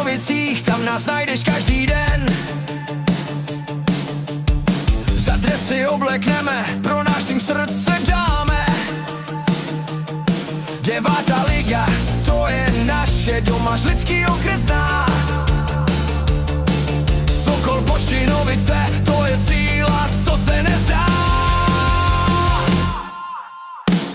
Počínovicích, tam nás najdeš každý den. Za dresy oblekneme, pro náš tým srdce dáme. 9. liga, to je naše doma, Žlický okres zná. Sokol Počínovice, to je síla, co se nezdá.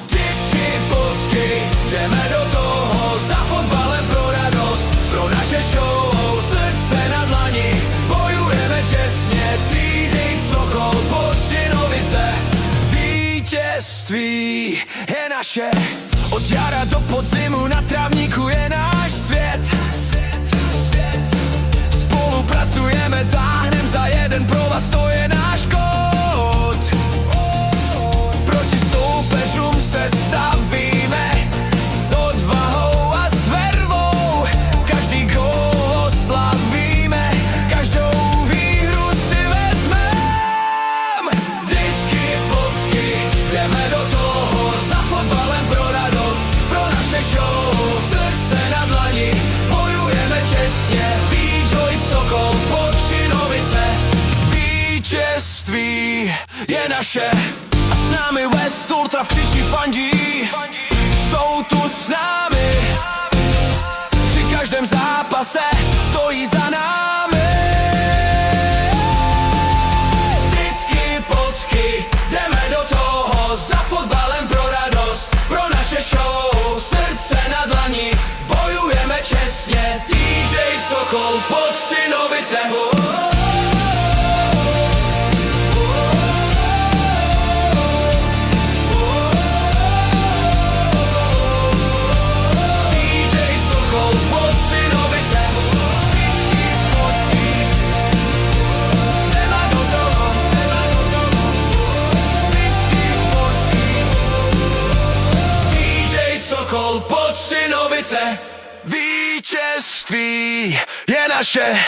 Vždycky polsky, jdeme do toho, za fotbalem pro radost, pro naše show, srdce na dlani, bojujeme čestně, týdeň Sokol Počínovice. Vítězství je naše, od jara do podzimu na trávníku je náš svět. Spolupracujeme, táhnem za jeden provaz, to je náš kód. Proti soupeřům se stavíme s odvahou a s vervou. Každý gól oslavíme, každou výhru si vezmem. Vždycky polsky, jdeme do toho, za fotbalem pro radost, pro naše show, srdce na dlani, bojujeme čestně. Sokol Počínovice, vítězství je naše. A s námi West Ultra křičí fandí, jsou tu s námi, při každém zápase stojí za námi. Vždycky polsky, jdeme do toho, za fotbalem pro radost, pro naše show, srdce na dlani, bojujeme čestně. DJ Sokol Počínovice. DJ Sokol Počínovice. Vždycky polský, jdeme do toho, vždycky polský. DJ Sokol Počínovice. Vítězství je naše.